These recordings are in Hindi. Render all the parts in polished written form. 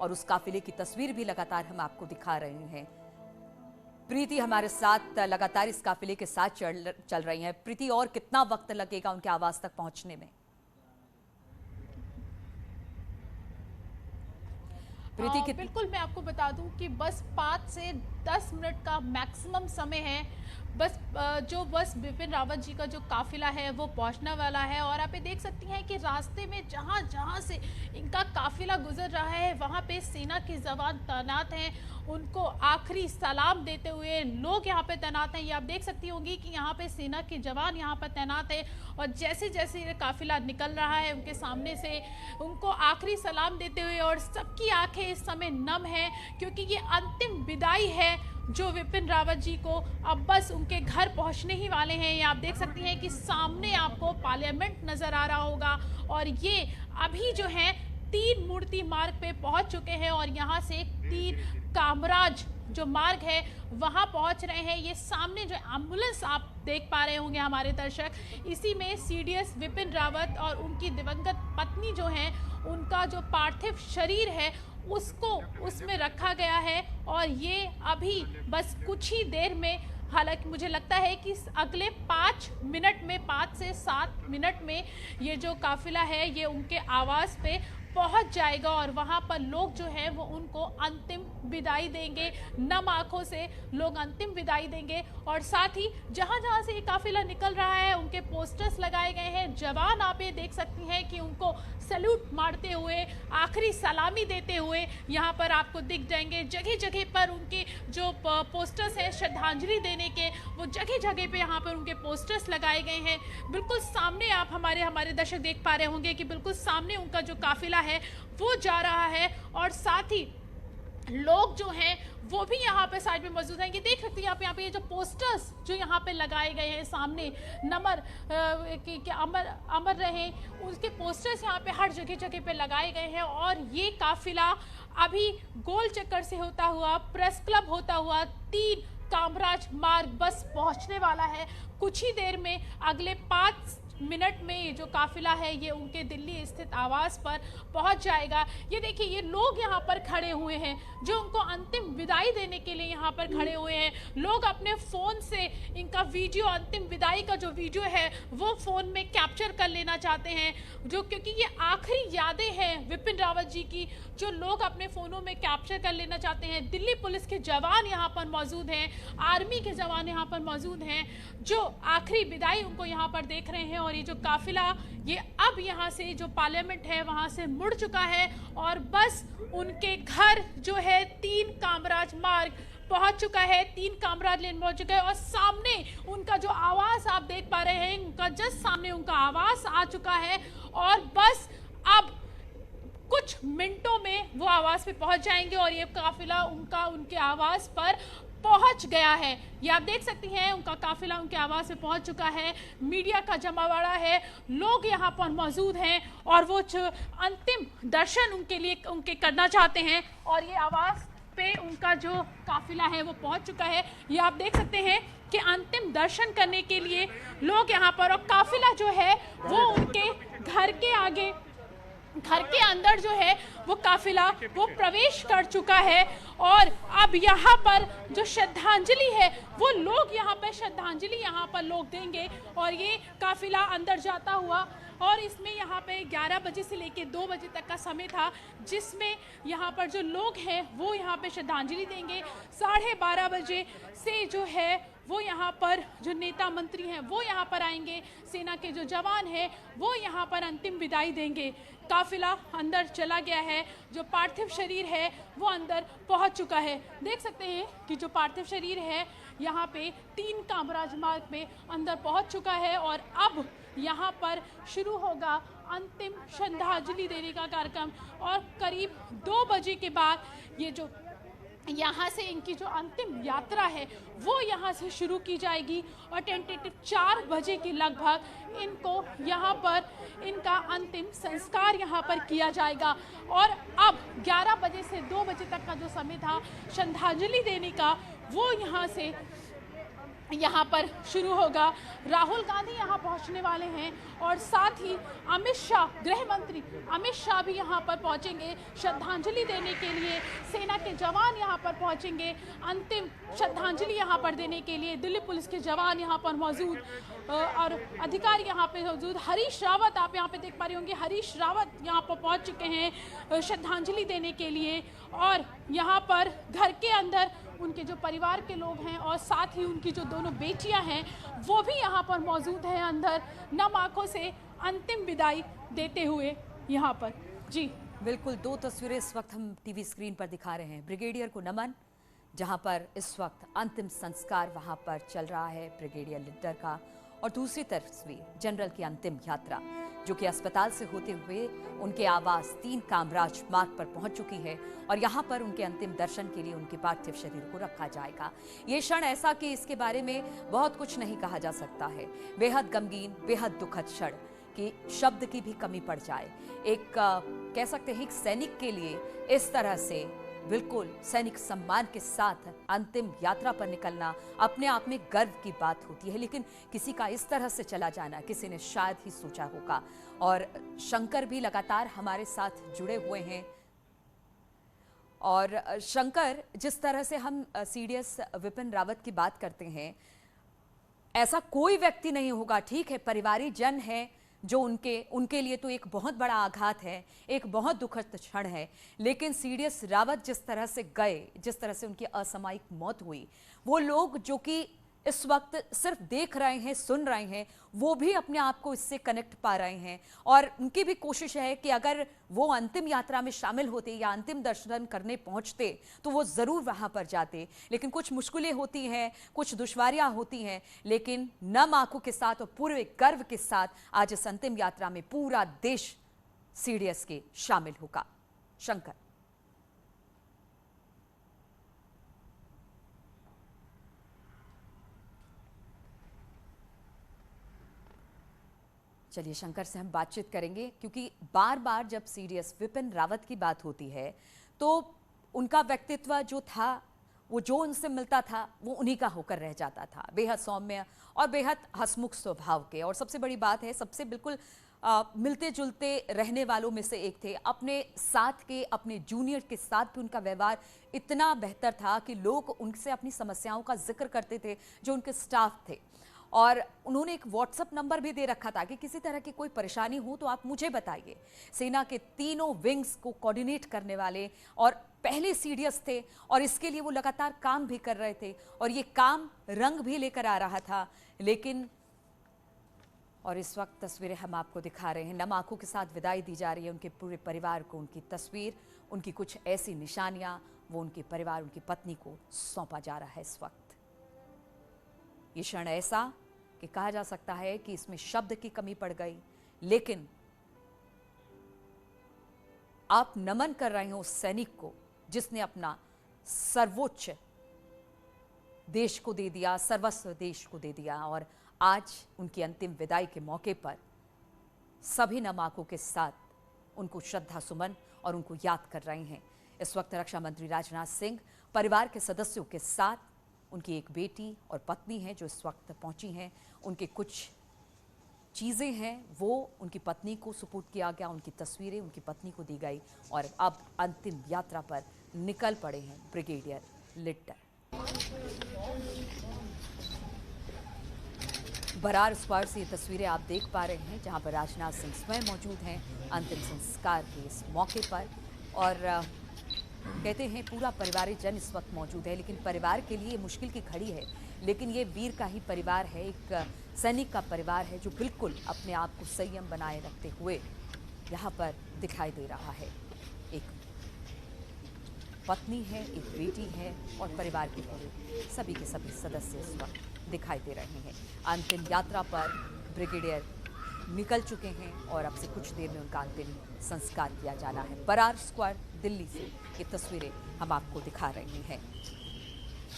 और उस काफिले की तस्वीर भी लगातार हम आपको दिखा रहे हैं। प्रीति हमारे साथ लगातार इस काफिले के साथ चल रही हैं। प्रीति, और कितना वक्त लगेगा उनके आवास तक पहुंचने में? प्रीति बिल्कुल, मैं आपको बता दूं कि बस 5 से 10 मिनट का मैक्सिमम समय है। बस बिपिन रावत जी का जो काफिला है वो पहुंचने वाला है। और आप ये देख सकती हैं कि रास्ते में जहां जहां से इनका काफिला गुजर रहा है वहां पे सेना के जवान तैनात हैं। उनको आखिरी सलाम देते हुए लोग यहाँ पे तैनात हैं। ये आप देख सकती होंगी कि यहाँ पे सेना के जवान यहाँ पर तैनात हैं और जैसे जैसे ये काफिला निकल रहा है उनके सामने से उनको आखिरी सलाम देते हुए, और सबकी आंखें इस समय नम हैं क्योंकि ये अंतिम विदाई है जो विपिन रावत जी को अब बस उनके घर पहुंचने ही वाले हैं। ये आप देख सकती हैं कि सामने आपको पार्लियामेंट नजर आ रहा होगा और ये अभी जो है 3 मूर्ति मार्ग पे पहुंच चुके हैं और यहाँ से 3 कामराज जो मार्ग है वहां पहुंच रहे हैं। ये सामने जो एम्बुलेंस आप देख पा रहे होंगे हमारे दर्शक, इसी में सीडीएस विपिन रावत और उनकी दिवंगत पत्नी जो है उनका जो पार्थिव शरीर है उसको उसमें रखा गया है। और ये अभी बस कुछ ही देर में, हालांकि मुझे लगता है कि अगले 5 मिनट में, 5 से 7 मिनट में ये जो काफिला है ये उनके आवास पे पहुंच जाएगा और वहां पर लोग जो है वो उनको अंतिम विदाई देंगे। नम आंखों से लोग अंतिम विदाई देंगे और साथ ही जहां जहां से ये काफिला निकल रहा है उनके पोस्टर्स लगाए गए हैं। जवान आप ये देख सकती हैं कि उनको सैल्यूट मारते हुए, आखिरी सलामी देते हुए यहाँ पर आपको दिख जाएंगे। जगह जगह पर उनके जो पोस्टर्स हैं श्रद्धांजलि देने के, वो जगह जगह पे यहाँ पर उनके पोस्टर्स लगाए गए हैं। बिल्कुल सामने आप हमारे दर्शक देख पा रहे होंगे कि बिल्कुल सामने उनका जो काफिला है वो जा रहा है और साथ ही लोग जो हैं वो भी यहाँ पे साइड में मौजूद हैं। ये देख सकते हैं आप यहाँ पे ये जो पोस्टर्स जो यहाँ पे लगाए गए हैं सामने, नमर कि अमर रहे, उसके पोस्टर्स यहाँ पे हर जगह जगह पे लगाए गए हैं। और ये काफिला अभी गोल चक्कर से होता हुआ, प्रेस क्लब होता हुआ 3 कामराज मार्ग बस पहुँचने वाला है। कुछ ही देर में, अगले 5 मिनट में ये जो काफिला है ये उनके दिल्ली स्थित आवास पर पहुंच जाएगा। ये देखिए ये लोग यहाँ पर खड़े हुए हैं जो उनको अंतिम विदाई देने के लिए यहाँ पर खड़े हुए हैं। लोग अपने फ़ोन से इनका वीडियो, अंतिम विदाई का जो वीडियो है वो फ़ोन में कैप्चर कर लेना चाहते हैं, जो क्योंकि ये आखिरी यादें हैं विपिन रावत जी की जो लोग अपने फ़ोनों में कैप्चर कर लेना चाहते हैं। दिल्ली पुलिस के जवान यहाँ पर मौजूद हैं, आर्मी के जवान यहाँ पर मौजूद हैं जो आखिरी विदाई उनको यहाँ पर देख रहे हैं। और ये जो काफिला ये अब यहाँ से जो पार्लियामेंट है वहाँ से मुड़ चुका है और बस उनके घर जो है 3 कामराज मार्ग पहुँच चुका है। 3 कामराज लेन पहुँच चुका है और सामने उनका जो आवास आप देख पा रहे हैं, उनका जस्ट सामने उनका आवास आ चुका है और बस अब कुछ मिनटों में वो आवास पे पहुंच जाएंगे और ये काफिला उनके आवास पर पहुंच गया है। ये आप देख सकती हैं उनका काफिला उनके आवास पे पहुंच चुका है। मीडिया का जमावड़ा है, लोग यहाँ पर मौजूद हैं और वो अंतिम दर्शन उनके करना चाहते हैं और ये आवास पे उनका जो काफिला है वो पहुंच चुका है। ये आप देख सकते हैं कि अंतिम दर्शन करने के लिए लोग यहाँ पर, और काफिला जो है वो उनके घर के अंदर जो है वो काफिला वो प्रवेश कर चुका है और अब यहाँ पर जो श्रद्धांजलि है वो लोग यहाँ पर श्रद्धांजलि यहाँ पर लोग देंगे और ये काफिला अंदर जाता हुआ, और इसमें यहाँ पे 11 बजे से लेके 2 बजे तक का समय था जिसमें यहाँ पर जो लोग हैं वो यहाँ पे श्रद्धांजलि देंगे। 12:30 बजे से जो है वो यहाँ पर जो नेता मंत्री हैं वो यहाँ पर आएंगे, सेना के जो जवान हैं वो यहाँ पर अंतिम विदाई देंगे। काफिला अंदर चला गया है, जो पार्थिव शरीर है वो अंदर पहुँच चुका है। देख सकते हैं कि जो पार्थिव शरीर है यहाँ पे 3 कामराज मार्ग में अंदर पहुँच चुका है और अब यहाँ पर शुरू होगा अंतिम श्रद्धांजलि देने का कार्यक्रम और करीब 2 बजे के बाद ये जो यहाँ से इनकी जो अंतिम यात्रा है वो यहाँ से शुरू की जाएगी और टेंटेटिव 4 बजे के लगभग इनको यहाँ पर इनका अंतिम संस्कार यहाँ पर किया जाएगा। और अब 11 बजे से 2 बजे तक का जो समय था श्रद्धांजलि देने का वो यहाँ से यहाँ पर शुरू होगा। राहुल गांधी यहाँ पहुँचने वाले हैं और साथ ही अमित शाह, गृह मंत्री अमित शाह भी यहाँ पर पहुँचेंगे श्रद्धांजलि देने के लिए। सेना के जवान यहाँ पर पहुँचेंगे अंतिम श्रद्धांजलि यहाँ पर देने के लिए। दिल्ली पुलिस के जवान यहाँ पर मौजूद और अधिकारी यहाँ पे मौजूद। हरीश रावत आप यहाँ पे देख पा रहे होंगे, हरीश रावत यहाँ पर पहुँच चुके हैं श्रद्धांजलि देने के लिए। और यहाँ पर घर के अंदर उनके जो परिवार के लोग हैं और साथ ही उनकी जो दोनों बेटियां हैं वो भी यहाँ पर मौजूद हैं अंदर, नम आंखों से अंतिम विदाई देते हुए यहाँ पर। जी बिल्कुल, दो तस्वीरें इस वक्त हम टीवी स्क्रीन पर दिखा रहे हैं। ब्रिगेडियर को नमन, जहां पर इस वक्त अंतिम संस्कार वहां पर चल रहा है ब्रिगेडियर लिट्टर का, और दूसरी तस्वीर जनरल की अंतिम यात्रा जो कि अस्पताल से होते हुए उनके आवास 3 कामराज मार्ग पर पहुंच चुकी है और यहां पर उनके अंतिम दर्शन के लिए उनके पार्थिव शरीर को रखा जाएगा। ये क्षण ऐसा कि इसके बारे में बहुत कुछ नहीं कहा जा सकता है। बेहद गमगीन, बेहद दुखद क्षण कि शब्द की भी कमी पड़ जाए। एक कह सकते हैं एक सैनिक के लिए इस तरह से बिल्कुल सैनिक सम्मान के साथ अंतिम यात्रा पर निकलना अपने आप में गर्व की बात होती है, लेकिन किसी का इस तरह से चला जाना किसी ने शायद ही सोचा होगा। और शंकर भी लगातार हमारे साथ जुड़े हुए हैं। और शंकर, जिस तरह से हम सीडीएस विपिन रावत की बात करते हैं, ऐसा कोई व्यक्ति नहीं होगा, ठीक है परिवारिक जन है जो उनके लिए तो एक बहुत बड़ा आघात है, एक बहुत दुखद क्षण है, लेकिन सीडीएस रावत जिस तरह से गए, जिस तरह से उनकी असामयिक मौत हुई, वो लोग जो कि इस वक्त सिर्फ देख रहे हैं, सुन रहे हैं, वो भी अपने आप को इससे कनेक्ट पा रहे हैं। और उनकी भी कोशिश है कि अगर वो अंतिम यात्रा में शामिल होते या अंतिम दर्शन करने पहुंचते तो वो ज़रूर वहां पर जाते। लेकिन कुछ मुश्किलें होती हैं, कुछ दुश्वारियां होती हैं, लेकिन नम आंखों के साथ और पूरे गर्व के साथ आज इस अंतिम यात्रा में पूरा देश सीडीएस के शामिल होगा। शंकर, चलिए शंकर से हम बातचीत करेंगे, क्योंकि बार बार जब सीडीएस विपिन रावत की बात होती है तो उनका व्यक्तित्व जो था, वो जो उनसे मिलता था वो उन्हीं का होकर रह जाता था। बेहद सौम्य और बेहद हंसमुख स्वभाव के, और सबसे बड़ी बात है सबसे बिल्कुल मिलते जुलते रहने वालों में से एक थे। अपने साथ के, अपने जूनियर के साथ भी उनका व्यवहार इतना बेहतर था कि लोग उनसे अपनी समस्याओं का जिक्र करते थे जो उनके स्टाफ थे। और उन्होंने एक व्हाट्सएप नंबर भी दे रखा था कि किसी तरह की कोई परेशानी हो तो आप मुझे बताइए। सेना के तीनों विंग्स को कोऑर्डिनेट करने वाले और पहले सीडीएस थे, और इसके लिए वो लगातार काम भी कर रहे थे और ये काम रंग भी लेकर आ रहा था। लेकिन और इस वक्त तस्वीरें हम आपको दिखा रहे हैं, नम आंखों के साथ विदाई दी जा रही है उनके पूरे परिवार को। उनकी तस्वीर, उनकी कुछ ऐसी निशानियां वो उनके परिवार, उनकी पत्नी को सौंपा जा रहा है इस वक्त। ये क्षण ऐसा कि कहा जा सकता है कि इसमें शब्द की कमी पड़ गई, लेकिन आप नमन कर रहे हो उस सैनिक को जिसने अपना सर्वोच्च देश को दे दिया, सर्वस्व देश को दे दिया। और आज उनकी अंतिम विदाई के मौके पर सभी नम आंखों के साथ उनको श्रद्धा सुमन और उनको याद कर रहे हैं। इस वक्त रक्षा मंत्री राजनाथ सिंह परिवार के सदस्यों के साथ, उनकी एक बेटी और पत्नी है जो इस वक्त पहुंची हैं, उनके कुछ चीज़ें हैं वो उनकी पत्नी को सुपुर्द किया गया, उनकी तस्वीरें उनकी पत्नी को दी गई, और अब अंतिम यात्रा पर निकल पड़े हैं ब्रिगेडियर लिट्टर। बरार स्क्वायर से ये तस्वीरें आप देख पा रहे हैं जहां पर राजनाथ सिंह स्वयं मौजूद हैं अंतिम संस्कार के इस मौके पर। और कहते हैं पूरा परिवारिक जन इस वक्त मौजूद है, लेकिन परिवार के लिए मुश्किल की घड़ी है, लेकिन ये वीर का ही परिवार है, एक सैनिक का परिवार है जो बिल्कुल अपने आप को संयम बनाए रखते हुए यहाँ पर दिखाई दे रहा है। एक पत्नी है, एक बेटी है और परिवार के पूरे सभी के सभी सदस्य इस वक्त दिखाई दे रहे हैं। अंतिम यात्रा पर ब्रिगेडियर निकल चुके हैं और अब से कुछ देर में उनका अंतिम संस्कार किया जाना है। बरार स्क्वायर दिल्ली से ये तस्वीरें हम आपको दिखा रहे हैं,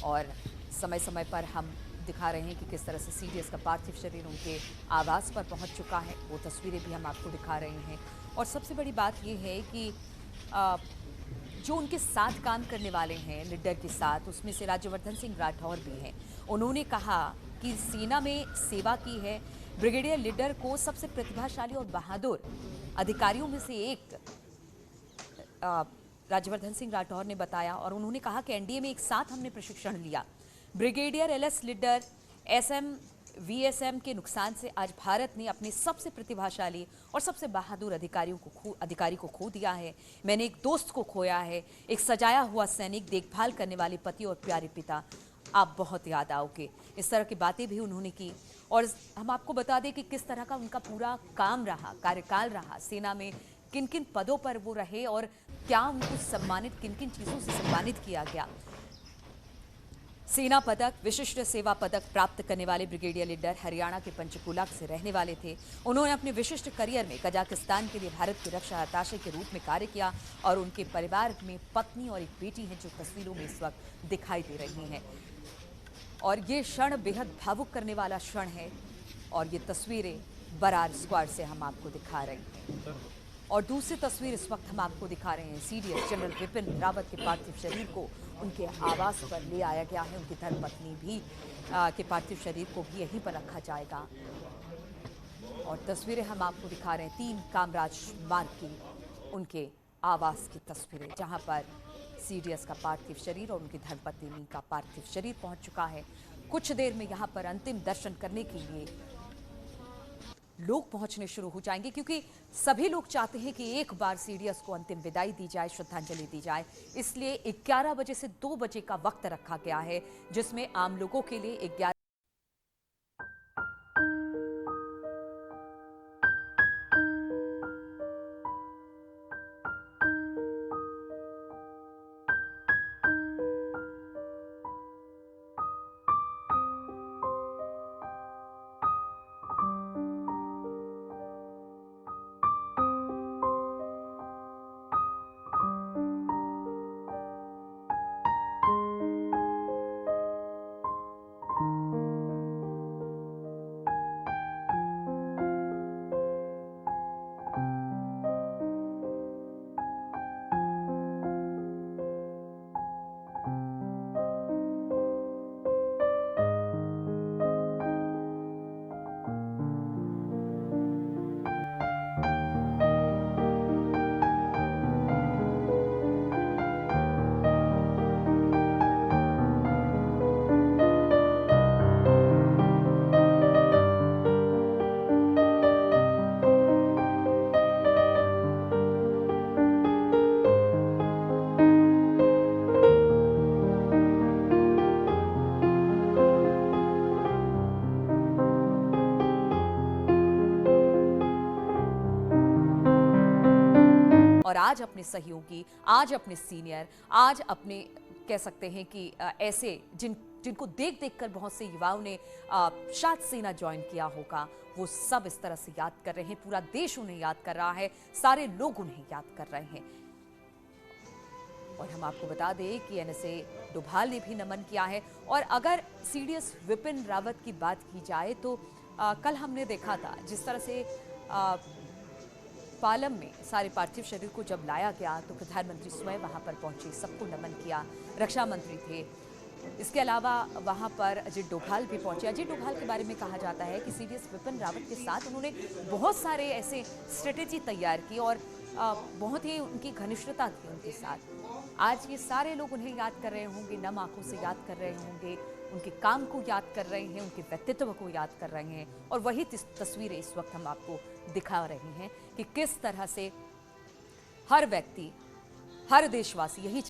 और समय समय पर हम दिखा रहे हैं कि किस तरह से सीडीएस का पार्थिव शरीर उनके आवास पर पहुंच चुका है। वो तस्वीरें भी हम आपको दिखा रहे हैं। और सबसे बड़ी बात ये है कि जो उनके साथ काम करने वाले हैं लीडर के साथ, उसमें से राज्यवर्धन सिंह राठौर भी हैं। उन्होंने कहा कि सेना में सेवा की है। ब्रिगेडियर लीडर को सबसे प्रतिभाशाली और बहादुर अधिकारियों में से एक राज्यवर्धन सिंह राठौर ने बताया। और उन्होंने कहा कि एनडीए में एक साथ हमने प्रशिक्षण लिया। Brigadier LS Lidder SM VSM के नुकसान से आज भारत ने अपने सबसे प्रतिभाशाली और सबसे बहादुर अधिकारी को खो दिया है। मैंने एक दोस्त को खोया है, एक सजाया हुआ सैनिक, देखभाल करने वाले पति और प्यारे पिता। आप बहुत याद आओगे। इस तरह की बातें भी उन्होंने की। और हम आपको बता दें कि किस तरह का उनका पूरा काम रहा, कार्यकाल रहा, सेना में किन किन पदों पर वो रहे और क्या उनको सम्मानित, किन किन चीज़ों से सम्मानित किया गया। सेना पदक, विशिष्ट सेवा पदक प्राप्त करने वाले ब्रिगेडियर लीडर हरियाणा के पंचकुला से रहने वाले थे। उन्होंने अपने विशिष्ट करियर में कजाकिस्तान के लिए भारत की रक्षा अताशे के रूप में कार्य किया और उनके परिवार में पत्नी और एक बेटी है जो तस्वीरों में इस वक्त दिखाई दे रही हैं। और ये क्षण बेहद भावुक करने वाला क्षण है और ये तस्वीरें बरार स्क्वाड से हम आपको दिखा रहे हैं। और दूसरी तस्वीर इस वक्त हम आपको दिखा रहे हैं, सीडीएस जनरल विपिन रावत के पार्थिव शरीर को उनके आवास पर ले आया गया है। उनकी धर्मपत्नी भी के पार्थिव शरीर को भी यहीं पर रखा जाएगा। और तस्वीरें हम आपको दिखा रहे हैं 3 कामराज मार्ग की उनके आवास की तस्वीरें, जहां पर सीडीएस का पार्थिव शरीर और उनकी धर्मपत्नी का पार्थिव शरीर पहुंच चुका है। कुछ देर में यहां पर अंतिम दर्शन करने के लिए लोग पहुंचने शुरू हो जाएंगे, क्योंकि सभी लोग चाहते हैं कि एक बार सीडीएस को अंतिम विदाई दी जाए, श्रद्धांजलि दी जाए। इसलिए 11 बजे से 2 बजे का वक्त रखा गया है, जिसमें आम लोगों के लिए 11और आज अपने सहयोगी, आज अपने सीनियर, आज अपने कह सकते हैं कि ऐसे जिनको देख देख कर बहुत से युवाओं ने शायद सेना ज्वाइन किया होगा, वो सब इस तरह से याद कर रहे हैं। पूरा देश उन्हें याद कर रहा है, सारे लोग उन्हें याद कर रहे हैं। और हम आपको बता दें कि एनएसए डोभाल ने भी नमन किया है। और अगर सीडीएस विपिन रावत की बात की जाए तो कल हमने देखा था जिस तरह से पालम में सारे पार्थिव शरीर को जब लाया गया तो प्रधानमंत्री स्वयं वहां पर पहुंचे, सबको नमन किया, रक्षा मंत्री थे। इसके अलावा वहां पर अजीत डोभाल भी पहुंचे। अजीत डोभाल के बारे में कहा जाता है कि सीडीएस विपिन रावत के साथ उन्होंने बहुत सारे ऐसे स्ट्रेटेजी तैयार की और बहुत ही उनकी घनिष्ठता थी उनके साथ। आज ये सारे लोग उन्हें याद कर रहे होंगे, नम आंखों से याद कर रहे होंगे, उनके काम को याद कर रहे हैं, उनके व्यक्तित्व को याद कर रहे हैं। और वही तस्वीरें इस वक्त हम आपको दिखा रहे हैं कि किस तरह से हर व्यक्ति, हर देशवासी यही